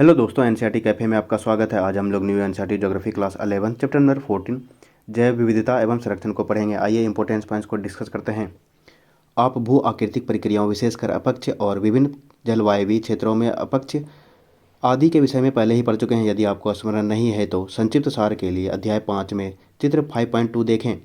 Hello दोस्तों, NCERT cafe में आपका स्वागत है। आज हम लोग new NCERT geography class 11 chapter number 14 जैव विविधता एवं संरक्षण को पढ़ेंगे। आइए इंपॉर्टेंट पॉइंट्स को डिस्कस करते हैं। आप भू आकृतिक प्रक्रियाओं विशेषकर अपक्ष और विभिन्न जलवायवीय क्षेत्रों में अपक्ष आदि के विषय में पहले ही पढ़ चुके हैं। यदि आपको स्मरण नहीं है तो संक्षिप्त सार के लिए अध्याय 5 में चित्र 5.2 देखें।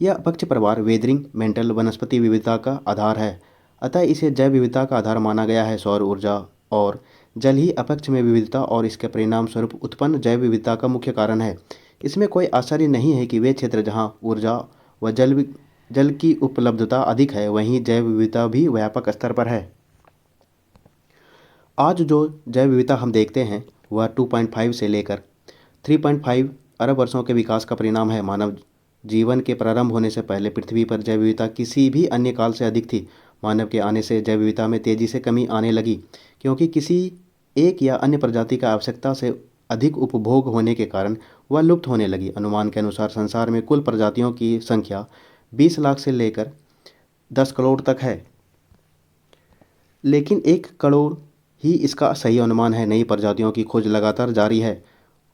यह अपक्ष प्रवाह वेदरिंग मेंटल वनस्पति विविधता का आधार है, अतः इसे जैव विविधता का आधार माना गया है। सौर ऊर्जा और जल ही अपक्ष में विविधता और इसके परिणाम स्वरूप उत्पन्न जैव विविधता का मुख्य कारण है। इसमें कोई आश्चर्य नहीं है कि वे क्षेत्र जहाँ ऊर्जा व जल की उपलब्धता अधिक है, वहीं जैव विविधता भी व्यापक स्तर पर है। आज जो जैव विविधता हम देखते हैं वह 2.5 से लेकर 3.5 अरब वर्षों के विकास का परिणाम है। मानव जीवन के प्रारंभ होने से पहले पृथ्वी पर जैव विविधता किसी भी अन्य काल से अधिक थी। मानव के आने से जैव विविधता में तेजी से कमी आने लगी, क्योंकि किसी एक या अन्य प्रजाति का आवश्यकता से अधिक उपभोग होने के कारण वह लुप्त होने लगी। अनुमान के अनुसार संसार में कुल प्रजातियों की संख्या 20 लाख से लेकर 10 करोड़ तक है, लेकिन 1 करोड़ ही इसका सही अनुमान है। नई प्रजातियों की खोज लगातार जारी है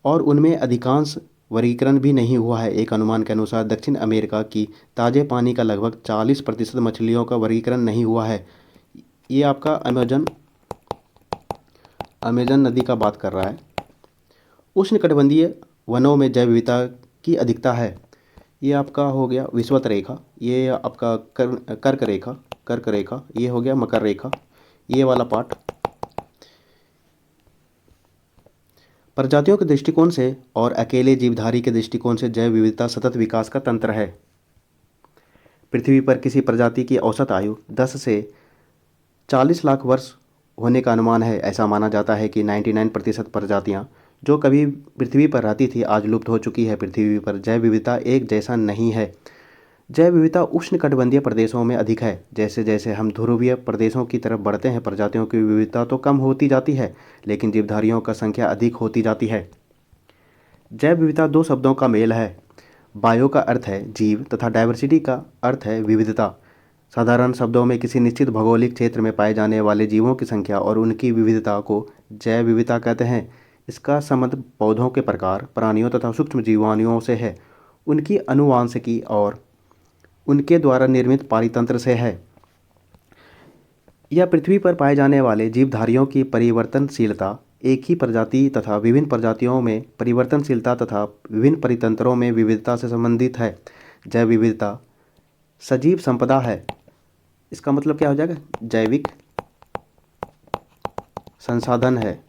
और उनमें अधिकांश वर्गीकरण भी नहीं हुआ है। एक अनुमान के अनुसार दक्षिण अमेरिका की ताज़े पानी का लगभग 40% मछलियों का वर्गीकरण नहीं हुआ है। ये आपका अमेजन नदी का बात कर रहा है। उष्णकटिबंधीय वनों में जैव विविधता की अधिकता है। ये आपका हो गया विषुवत रेखा, ये आपका कर्क रेखा, ये हो गया मकर रेखा, ये वाला पार्ट। प्रजातियों के दृष्टिकोण से और अकेले जीवधारी के दृष्टिकोण से जैव विविधता सतत विकास का तंत्र है। पृथ्वी पर किसी प्रजाति की औसत आयु 10 से 40 लाख वर्ष होने का अनुमान है। ऐसा माना जाता है कि 99% प्रजातियां जो कभी पृथ्वी पर रहती थी आज लुप्त हो चुकी है। पृथ्वी पर जैव विविधता एक जैसा नहीं है। जैव विविधता उष्णकटिबंधीय प्रदेशों में अधिक है। जैसे जैसे हम ध्रुवीय प्रदेशों की तरफ बढ़ते हैं, प्रजातियों की विविधता तो कम होती जाती है, लेकिन जीवधारियों का संख्या अधिक होती जाती है। जैव विविधता 2 शब्दों का मेल है। बायो का अर्थ है जीव तथा डाइवर्सिटी का अर्थ है विविधता। साधारण शब्दों में किसी निश्चित भौगोलिक क्षेत्र में पाए जाने वाले जीवों की संख्या और उनकी विविधता को जैव विविधता कहते हैं। इसका संबंध पौधों के प्रकार, प्राणियों तथा सूक्ष्म जीवाणुओं से है, उनकी आनुवंशिकी और उनके द्वारा निर्मित पारितंत्र से है। यह पृथ्वी पर पाए जाने वाले जीवधारियों की परिवर्तनशीलता, एक ही प्रजाति तथा विभिन्न प्रजातियों में परिवर्तनशीलता तथा विभिन्न परितंत्रों में विविधता से संबंधित है। जैव विविधता सजीव संपदा है। इसका मतलब क्या हो जाएगा? जैविक संसाधन है।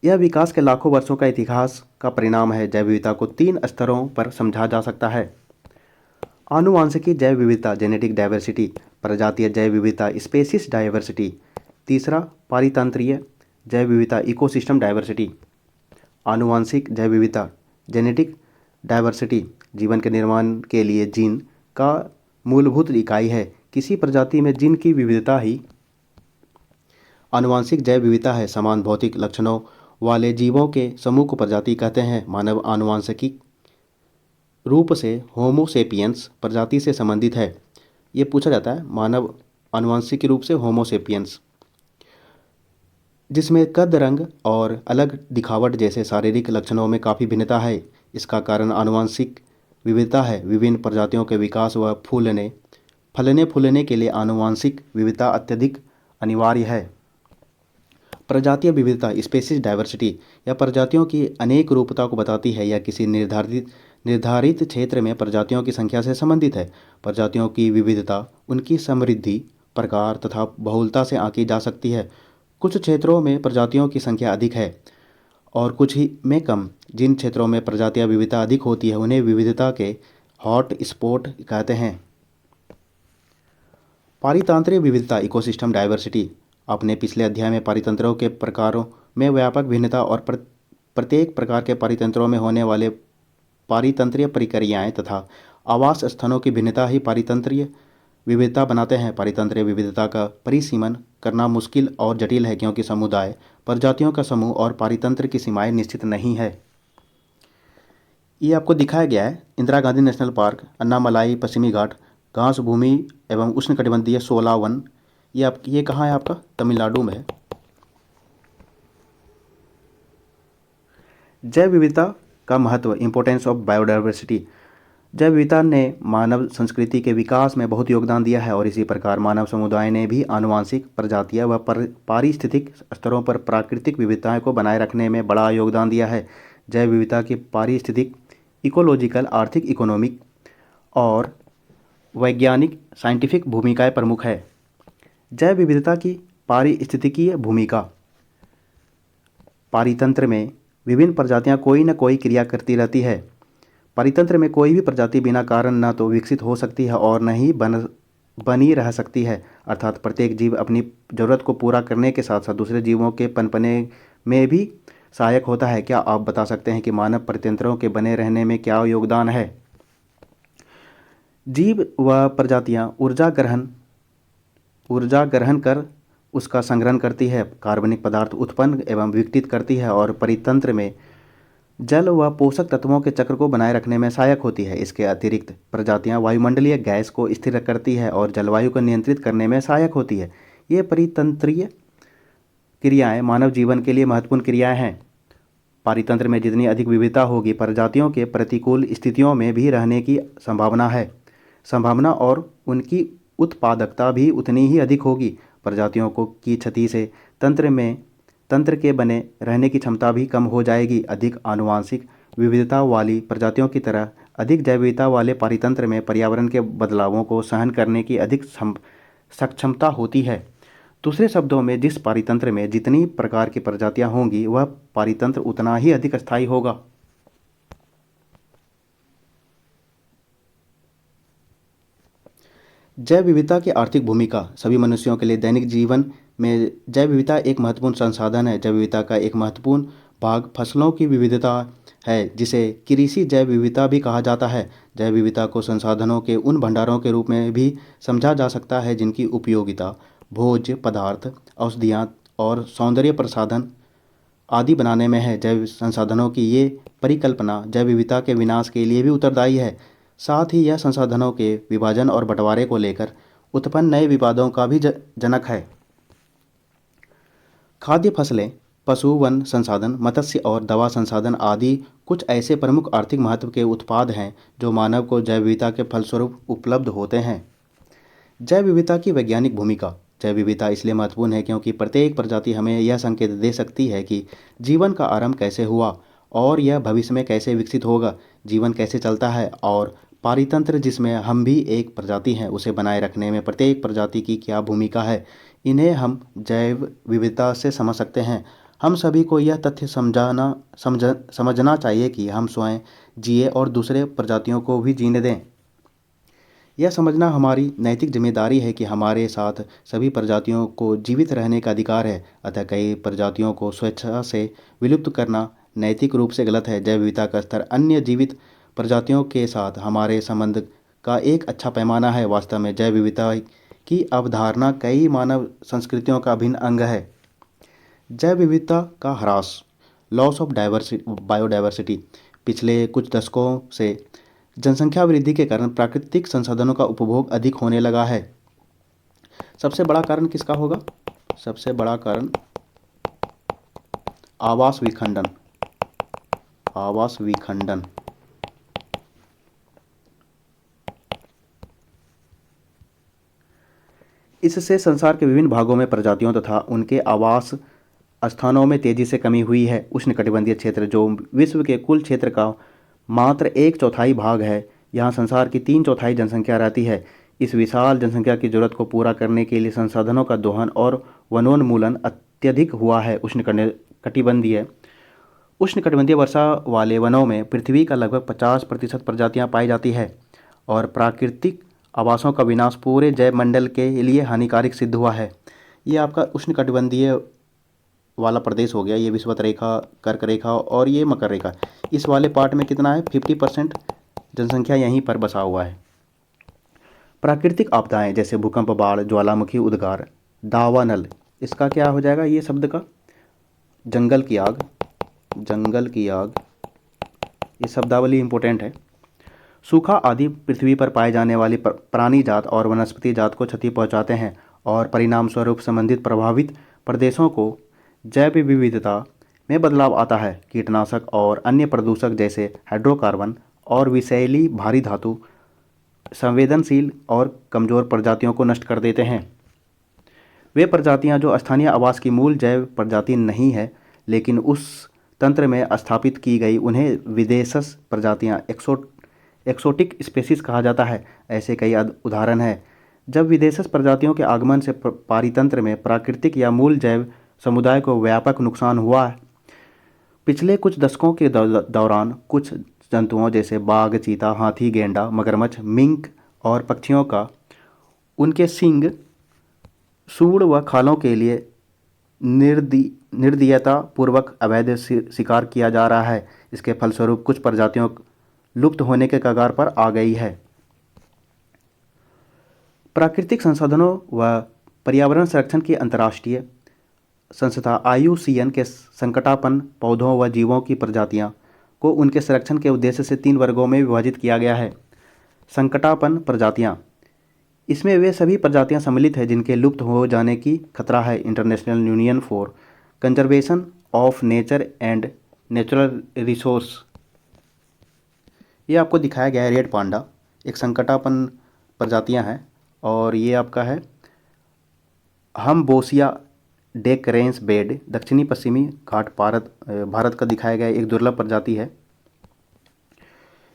यह विकास के लाखों वर्षों का इतिहास का परिणाम है। जैव विविधता को 3 स्तरों पर समझा जा सकता है। आनुवांशिकी जैव विविधता जेनेटिक डाइवर्सिटी, प्रजातीय जैव विविधता स्पेसीज डाइवर्सिटी। तीसरा पारितंत्रीय जैव विविधता इकोसिस्टम डाइवर्सिटी। आनुवांशिक जैव विविधता जेनेटिक डाइवर्सिटी जीवन के निर्माण के लिए जीन का मूलभूत इकाई है। किसी प्रजाति में जीन की विविधता ही आनुवांशिक जैव विविधता है। समान भौतिक लक्षणों वाले जीवों के समूह को प्रजाति कहते हैं। मानव आनुवांशिक रूप से होमो सेपियंस प्रजाति से संबंधित है। ये पूछा जाता है, मानव आनुवांशिक रूप से होमो सेपियंस, जिसमें कद, रंग और अलग दिखावट जैसे शारीरिक लक्षणों में काफ़ी भिन्नता है। इसका कारण आनुवांशिक विविधता है। विभिन्न प्रजातियों के विकास व फलने फूलने के लिए आनुवांशिक विविधता अत्यधिक अनिवार्य है। प्रजातीय विविधता स्पेसीज डाइवर्सिटी यह प्रजातियों की अनेक रूपता को बताती है। यह किसी निर्धारित क्षेत्र में प्रजातियों की संख्या से संबंधित है। प्रजातियों की विविधता उनकी समृद्धि, प्रकार तथा बहुलता से आंकी जा सकती है। कुछ क्षेत्रों में प्रजातियों की संख्या अधिक है और कुछ ही में कम। जिन क्षेत्रों में प्रजातियां विविधता अधिक होती है उन्हें विविधता के हॉट स्पॉट कहते हैं। पारितंत्रीय विविधता इकोसिस्टम डाइवर्सिटी। अपने पिछले अध्याय में पारितंत्रों के प्रकारों में व्यापक भिन्नता और प्रत्येक प्रकार के पारितंत्रों में होने वाले पारितंत्रीय प्रक्रियाएं तथा आवास स्थानों की भिन्नता ही पारितंत्रीय विविधता बनाते हैं। पारितंत्रीय विविधता का परिसीमन करना मुश्किल और जटिल है, क्योंकि समुदाय, प्रजातियों का समूह और पारितंत्र की सीमाएं निश्चित नहीं है। ये आपको दिखाया गया है इंदिरा गांधी नेशनल पार्क, अन्नामलाई पश्चिमी घाट, घास भूमि एवं उष्णकटिबंधीय शोला वन। ये कहाँ है? आपका तमिलनाडु में है। जैव विविधता का महत्व, इम्पोर्टेंस ऑफ बायोडाइवर्सिटी। जैव विविधता ने मानव संस्कृति के विकास में बहुत योगदान दिया है और इसी प्रकार मानव समुदाय ने भी आनुवांशिक प्रजातियां व पारिस्थितिक स्तरों पर प्राकृतिक विविधताएं को बनाए रखने में बड़ा योगदान दिया है। जैव विविधता की पारिस्थितिक, इकोलॉजिकल, आर्थिक, इकोनॉमिक और वैज्ञानिक साइंटिफिक भूमिकाएं प्रमुख है। जैव विविधता की पारिस्थितिकीय भूमिका। पारितंत्र में विभिन्न प्रजातियां कोई न कोई क्रिया करती रहती है। परितंत्र में कोई भी प्रजाति बिना कारण न तो विकसित हो सकती है और न ही बनी रह सकती है, अर्थात प्रत्येक जीव अपनी जरूरत को पूरा करने के साथ साथ दूसरे जीवों के पनपने में भी सहायक होता है। क्या आप बता सकते हैं कि मानव परितंत्रों के बने रहने में क्या योगदान है? जीव व प्रजातियां ऊर्जा ग्रहण कर उसका संग्रहण करती है, कार्बनिक पदार्थ उत्पन्न एवं विघटित करती है और परितंत्र में जल व पोषक तत्वों के चक्र को बनाए रखने में सहायक होती है। इसके अतिरिक्त प्रजातियां वायुमंडलीय गैस को स्थिर करती है और जलवायु को नियंत्रित करने में सहायक होती है। ये परितंत्रीय क्रियाएं मानव जीवन के लिए महत्वपूर्ण क्रियाएं हैं। पारितंत्र में जितनी अधिक विविधता होगी, प्रजातियों के प्रतिकूल स्थितियों में भी रहने की संभावना और उनकी उत्पादकता भी उतनी ही अधिक होगी। प्रजातियों को की क्षति से तंत्र के बने रहने की क्षमता भी कम हो जाएगी। अधिक आनुवांशिक विविधता वाली प्रजातियों की तरह अधिक जैव विविधता वाले पारितंत्र में पर्यावरण के बदलावों को सहन करने की अधिक सक्षमता होती है। दूसरे शब्दों में, जिस पारितंत्र में जितनी प्रकार की प्रजातियां होंगी, वह पारितंत्र उतना ही अधिक स्थायी होगा। जैव विविधता की आर्थिक भूमिका। सभी मनुष्यों के लिए दैनिक जीवन में जैव विविधता एक महत्वपूर्ण संसाधन है। जैव विविधता का एक महत्वपूर्ण भाग फसलों की विविधता है, जिसे कृषि जैव विविधता भी कहा जाता है। जैव विविधता को संसाधनों के उन भंडारों के रूप में भी समझा जा सकता है जिनकी उपयोगिता भोज्य पदार्थ, औषधियाँ और सौंदर्य प्रसाधन आदि बनाने में है। जैव संसाधनों की ये परिकल्पना जैव विविधता के विनाश के लिए भी उत्तरदायी है। साथ ही यह संसाधनों के विभाजन और बंटवारे को लेकर उत्पन्न नए विवादों का भी जनक है। खाद्य फसलें, पशु वन संसाधन, मत्स्य और दवा संसाधन आदि कुछ ऐसे प्रमुख आर्थिक महत्व के उत्पाद हैं जो मानव को जैव विविधता के फलस्वरूप उपलब्ध होते हैं। जैव विविधता की वैज्ञानिक भूमिका। जैव विविधता इसलिए महत्वपूर्ण है क्योंकि प्रत्येक प्रजाति हमें यह संकेत दे सकती है कि जीवन का आरंभ कैसे हुआ और यह भविष्य में कैसे विकसित होगा, जीवन कैसे चलता है और पारितंत्र जिसमें हम भी एक प्रजाति हैं उसे बनाए रखने में प्रत्येक प्रजाति की क्या भूमिका है। इन्हें हम जैव विविधता से समझ सकते हैं। हम सभी को यह तथ्य समझना चाहिए कि हम स्वयं जिए और दूसरे प्रजातियों को भी जीने दें। यह समझना हमारी नैतिक जिम्मेदारी है कि हमारे साथ सभी प्रजातियों को जीवित रहने का अधिकार है। अतः कई प्रजातियों को स्वेच्छा से विलुप्त करना नैतिक रूप से गलत है। जैव विविधता का स्तर अन्य जीवित प्रजातियों के साथ हमारे संबंध का एक अच्छा पैमाना है। वास्तव में जैव विविधता की अवधारणा कई मानव संस्कृतियों का अभिन्न अंग है। जैव विविधता का ह्रास, लॉस ऑफ बायोडाइवर्सिटी। पिछले कुछ दशकों से जनसंख्या वृद्धि के कारण प्राकृतिक संसाधनों का उपभोग अधिक होने लगा है। सबसे बड़ा कारण किसका होगा? सबसे बड़ा कारण आवास विखंडन। इससे संसार के विभिन्न भागों में प्रजातियों तथा उनके आवास स्थानों में तेजी से कमी हुई है। उष्णकटिबंधीय क्षेत्र, जो विश्व के कुल क्षेत्र का मात्र 1/4 भाग है, यहाँ संसार की 3/4 जनसंख्या रहती है। इस विशाल जनसंख्या की जरूरत को पूरा करने के लिए संसाधनों का दोहन और वनोन्मूलन अत्यधिक हुआ है। उष्णकटिबंधीय वर्षा वाले वनों में पृथ्वी का लगभग 50% प्रजातियां पाई जाती है और प्राकृतिक आवासों का विनाश पूरे जैव मंडल के लिए हानिकारक सिद्ध हुआ है। ये आपका उष्णकटिबंधीय वाला प्रदेश हो गया, ये विषुवत रेखा, कर्क रेखा और ये मकर रेखा। इस वाले पार्ट में कितना है? 50% जनसंख्या यहीं पर बसा हुआ है। प्राकृतिक आपदाएं जैसे भूकंप, बाढ़, ज्वालामुखी उद्गार, दावानल, इसका क्या हो जाएगा ये शब्द का? जंगल की आग, ये शब्दावली इंपॉर्टेंट है। सूखा आदि पृथ्वी पर पाए जाने वाली प्राणी जात और वनस्पति जात को क्षति पहुंचाते हैं और परिणाम स्वरूप संबंधित प्रभावित प्रदेशों को जैव विविधता में बदलाव आता है। कीटनाशक और अन्य प्रदूषक जैसे हाइड्रोकार्बन और विषैली भारी धातु संवेदनशील और कमज़ोर प्रजातियों को नष्ट कर देते हैं। वे प्रजातियां जो स्थानीय आवास की मूल जैव प्रजाति नहीं है, लेकिन उस तंत्र में स्थापित की गई, उन्हें विदेशज प्रजातियां एक्सोटिक स्पेसीज कहा जाता है। ऐसे कई उदाहरण हैं जब विदेशज प्रजातियों के आगमन से पारितंत्र में प्राकृतिक या मूल जैव समुदाय को व्यापक नुकसान हुआ है। पिछले कुछ दशकों के दौरान कुछ जंतुओं जैसे बाघ, चीता, हाथी, गेंडा, मगरमच्छ, मिंक और पक्षियों का उनके सींग, सूंड व खालों के लिए निर्दयतापूर्वक अवैध शिकार किया जा रहा है। इसके फलस्वरूप कुछ प्रजातियों लुप्त होने के कगार पर आ गई है। प्राकृतिक संसाधनों व पर्यावरण संरक्षण की अंतर्राष्ट्रीय संस्था IUCN के संकटापन्न पौधों व जीवों की प्रजातियां को उनके संरक्षण के उद्देश्य से 3 वर्गों में विभाजित किया गया है। संकटापन्न प्रजातियां, इसमें वे सभी प्रजातियां सम्मिलित हैं जिनके लुप्त हो जाने की खतरा है। International union for conservation of nature and natural resource, ये आपको दिखाया गया है। रेड पांडा एक संकटापन्न प्रजातियां हैं और ये आपका है हमबोसिया डेकरेंस बेड, दक्षिणी पश्चिमी घाट भारत का दिखाया गया एक दुर्लभ प्रजाति है।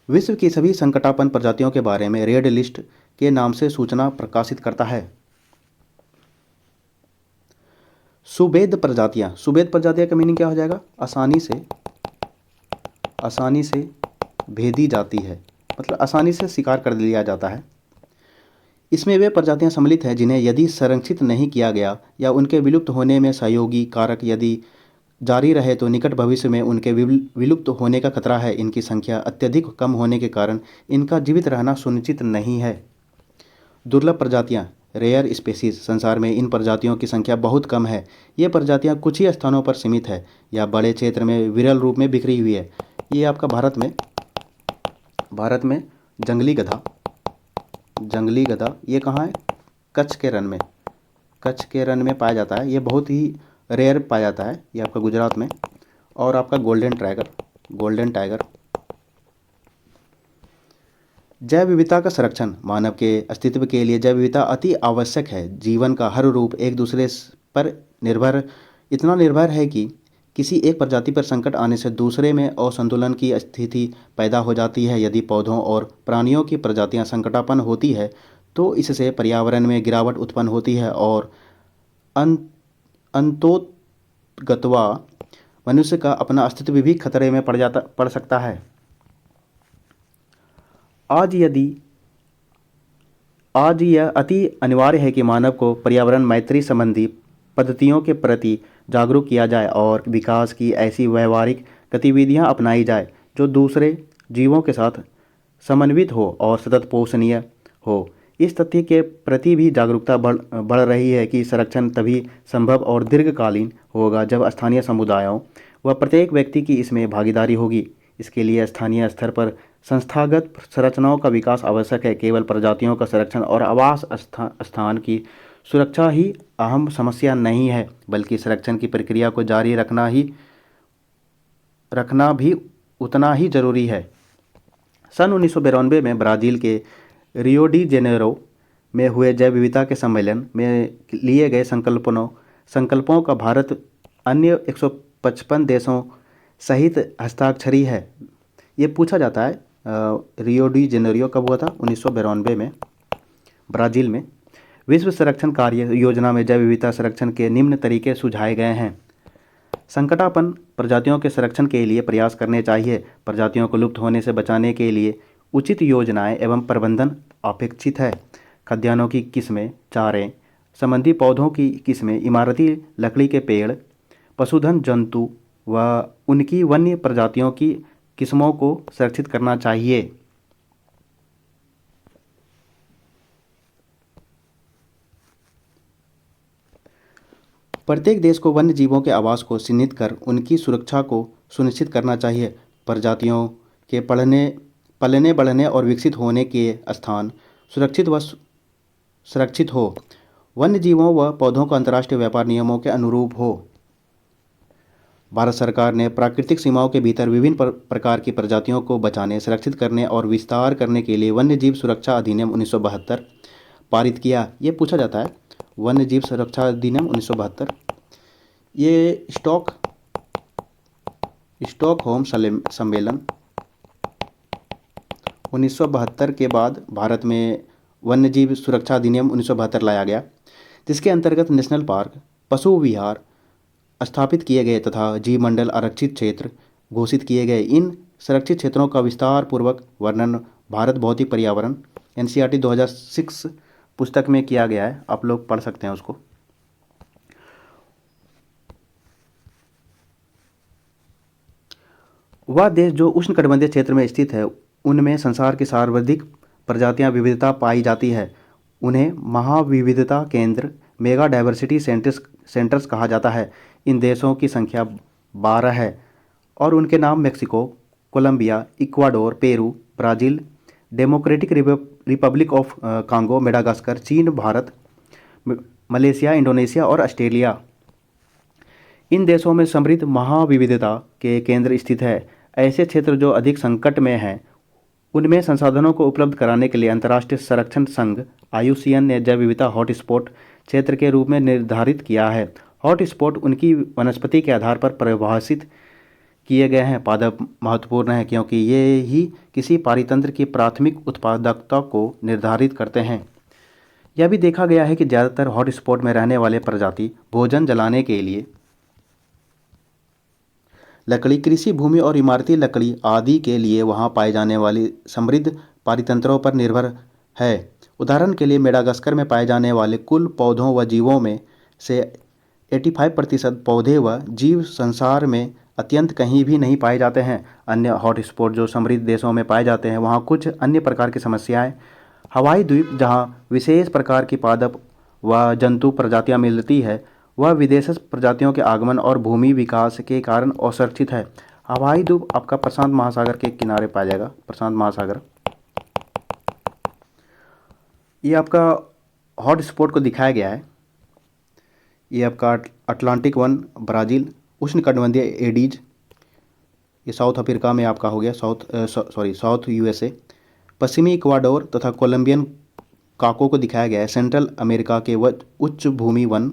विश्व की सभी संकटापन्न प्रजातियों के बारे में रेड लिस्ट के नाम से सूचना प्रकाशित करता है। सुभेद प्रजातियां का मीनिंग क्या हो जाएगा? आसानी से भेदी जाती है, मतलब आसानी से शिकार कर लिया जाता है। इसमें वे प्रजातियां सम्मिलित हैं जिन्हें यदि संरक्षित नहीं किया गया या उनके विलुप्त होने में सहयोगी कारक यदि जारी रहे तो निकट भविष्य में उनके विलुप्त होने का खतरा है। इनकी संख्या अत्यधिक कम होने के कारण इनका जीवित रहना सुनिश्चित नहीं है। दुर्लभ प्रजातियां, रेयर स्पेसीज, संसार में इन प्रजातियों की संख्या बहुत कम है। ये प्रजातियां कुछ ही स्थानों पर सीमित है या बड़े क्षेत्र में विरल रूप में बिखरी हुई है। ये आपका भारत में जंगली गधा ये कहाँ है? कच्छ के रण में पाया जाता है। ये बहुत ही रेयर पाया जाता है, ये आपका गुजरात में। और आपका गोल्डन टाइगर। जैव विविधता का संरक्षण, मानव के अस्तित्व के लिए जैव विविधता अति आवश्यक है। जीवन का हर रूप एक दूसरे पर इतना निर्भर है कि किसी एक प्रजाति पर संकट आने से दूसरे में असंतुलन की स्थिति पैदा हो जाती है। यदि पौधों और प्राणियों की प्रजातियां संकटापन्न होती है तो इससे पर्यावरण में गिरावट उत्पन्न होती है और अंतोगत्वा मनुष्य का अपना अस्तित्व भी खतरे में पड़ सकता है। आज यह अति अनिवार्य है कि मानव को पर्यावरण मैत्री संबंधी पद्धतियों के प्रति जागरूक किया जाए और विकास की ऐसी व्यवहारिक गतिविधियां अपनाई जाए जो दूसरे जीवों के साथ समन्वित हो और सतत पोषणीय हो। इस तथ्य के प्रति भी जागरूकता बढ़ रही है कि संरक्षण तभी संभव और दीर्घकालीन होगा जब स्थानीय समुदायों व प्रत्येक व्यक्ति की इसमें भागीदारी होगी। इसके लिए स्थानीय स्तर पर संस्थागत संरचनाओं का विकास आवश्यक है। केवल प्रजातियों का संरक्षण और आवास स्थान की सुरक्षा ही अहम समस्या नहीं है, बल्कि संरक्षण की प्रक्रिया को जारी रखना भी उतना ही जरूरी है। सन 1992 में ब्राज़ील के रियो डी जेनेरो में हुए जैव विविधता के सम्मेलन में लिए गए संकल्पों का भारत अन्य 155 देशों सहित हस्ताक्षरी है। ये पूछा जाता है रियो डी जेनेरो कब हुआ था? 1992 में ब्राज़ील में। विश्व संरक्षण कार्य योजना में जैव विविधता संरक्षण के निम्न तरीके सुझाए गए हैं। संकटापन्न प्रजातियों के संरक्षण के लिए प्रयास करने चाहिए। प्रजातियों को लुप्त होने से बचाने के लिए उचित योजनाएं एवं प्रबंधन अपेक्षित है। खाद्यान्नों की किस्में, चारे संबंधी पौधों की किस्में, इमारती लकड़ी के पेड़, पशुधन जंतु व उनकी वन्य प्रजातियों की किस्मों को संरक्षित करना चाहिए। प्रत्येक देश को वन्य जीवों के आवास को चिन्हित कर उनकी सुरक्षा को सुनिश्चित करना चाहिए। प्रजातियों के पलने बढ़ने और विकसित होने के स्थान सुरक्षित हो, वन्य जीवों व पौधों का अंतर्राष्ट्रीय व्यापार नियमों के अनुरूप हो। भारत सरकार ने प्राकृतिक सीमाओं के भीतर विभिन्न प्रकार की प्रजातियों को बचाने, संरक्षित करने और विस्तार करने के लिए वन्य जीव सुरक्षा अधिनियम 1972 पारित किया। ये पूछा जाता है, वन्य जीव सुरक्षा अधिनियम 1972। ये स्टॉकहोम सम्मेलन 1972 के बाद भारत में वन्य जीव सुरक्षा अधिनियम 1972 लाया गया, जिसके अंतर्गत नेशनल पार्क, पशु विहार स्थापित किए गए तथा जीव मंडल आरक्षित क्षेत्र घोषित किए गए। इन संरक्षित क्षेत्रों का विस्तार पूर्वक वर्णन भारत भौतिक पर्यावरण NCERT 2006 पुस्तक में किया गया है, आप लोग पढ़ सकते हैं उसको। वह देश जो उष्णकटिबंधीय क्षेत्र में स्थित है, उनमें संसार की सर्वाधिक प्रजातियां विविधता पाई जाती है। उन्हें महाविविधता केंद्र, मेगा डाइवर्सिटी सेंटर्स कहा जाता है। इन देशों की संख्या 12 है और उनके नाम Mexico, Colombia, Ecuador, Peru, Brazil, Democratic Republic of Congo, Madagascar, चीन, भारत, मलेशिया, इंडोनेशिया और ऑस्ट्रेलिया। इन देशों में समृद्ध महाविविधता के केंद्र स्थित है। ऐसे क्षेत्र जो अधिक संकट में हैं, उनमें संसाधनों को उपलब्ध कराने के लिए अंतर्राष्ट्रीय संरक्षण संघ IUCN ने जैव विविधता हॉटस्पॉट क्षेत्र के रूप में निर्धारित किया है। हॉटस्पॉट उनकी वनस्पति के आधार पर परिभाषित किए गए हैं। पादप महत्वपूर्ण है क्योंकि ये ही किसी पारितंत्र की प्राथमिक उत्पादकता को निर्धारित करते हैं। यह भी देखा गया है कि ज़्यादातर हॉटस्पॉट में रहने वाले प्रजाति भोजन जलाने के लिए लकड़ी, कृषि भूमि और इमारती लकड़ी आदि के लिए वहां पाए जाने वाली समृद्ध पारितंत्रों पर निर्भर है। उदाहरण के लिए मेडागास्कर में पाए जाने वाले कुल पौधों व जीवों में से 85% पौधे व जीव संसार में अत्यंत कहीं भी नहीं पाए जाते हैं। अन्य हॉटस्पॉट जो समृद्ध देशों में पाए जाते हैं, वहाँ कुछ अन्य प्रकार की समस्याएं। हवाई द्वीप जहाँ विशेष प्रकार की पादप व जंतु प्रजातियाँ मिलती है, वह विदेशी प्रजातियों के आगमन और भूमि विकास के कारण असुरक्षित है। हवाई द्वीप आपका प्रशांत महासागर के किनारे पाया जाएगा, प्रशांत महासागर। ये आपका हॉटस्पॉट को दिखाया गया है। ये आपका अटलांटिक वन, ब्राज़ील, उष्णकटिबंधीय एडीज, ये साउथ अफ्रीका में आपका हो गया, साउथ USA, पश्चिमी इक्वाडोर तथा कोलंबियन काको को दिखाया गया है। सेंट्रल अमेरिका के उच्च भूमि वन,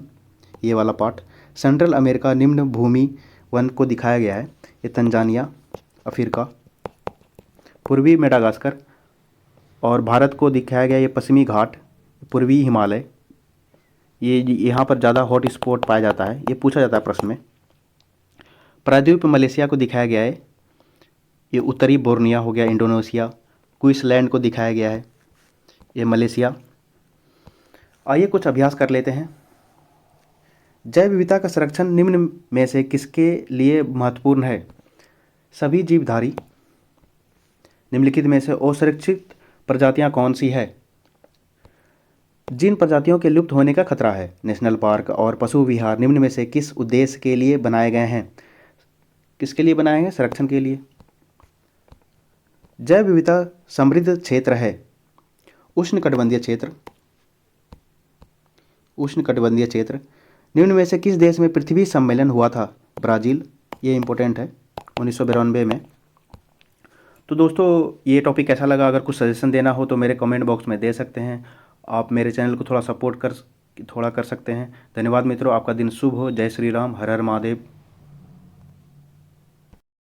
ये वाला पार्ट, सेंट्रल अमेरिका निम्न भूमि वन को दिखाया गया है। ये तंजानिया, अफ्रीका, पूर्वी मेडागास्कर और भारत को दिखाया गया ये पश्चिमी घाट, पूर्वी हिमालय। ये यहाँ पर ज़्यादा हॉट स्पॉट पाया जाता है, ये पूछा जाता है प्रश्न में। प्रायद्वीप मलेशिया को दिखाया गया है। ये उत्तरी बोर्निया हो गया, इंडोनेशिया। क्वींसलैंड को दिखाया गया है, ये मलेशिया। आइए कुछ अभ्यास कर लेते हैं। जैव विविधता का संरक्षण निम्न में से किसके लिए महत्वपूर्ण है? सभी जीवधारी। निम्नलिखित में से असुरक्षित प्रजातियां कौन सी है? जिन प्रजातियों के लुप्त होने का खतरा है। नेशनल पार्क और पशु विहार निम्न में से किस उद्देश्य के लिए बनाए गए हैं? किसके लिए बनाए गए? संरक्षण के लिए। जैव विविधता समृद्ध क्षेत्र है। उष्णकटिबंधीय क्षेत्र। उष्णकटिबंधीय क्षेत्र निम्न में से किस देश में पृथ्वी सम्मेलन हुआ था? ब्राज़ील। ये इंपॉर्टेंट है, 1992 में। तो दोस्तों, ये टॉपिक कैसा लगा? अगर कुछ सजेशन देना हो तो मेरे कमेंट बॉक्स में दे सकते हैं। आप मेरे चैनल को थोड़ा सपोर्ट कर सकते हैं। धन्यवाद मित्रों, आपका दिन शुभ हो। जय श्री राम, हर हर महादेव।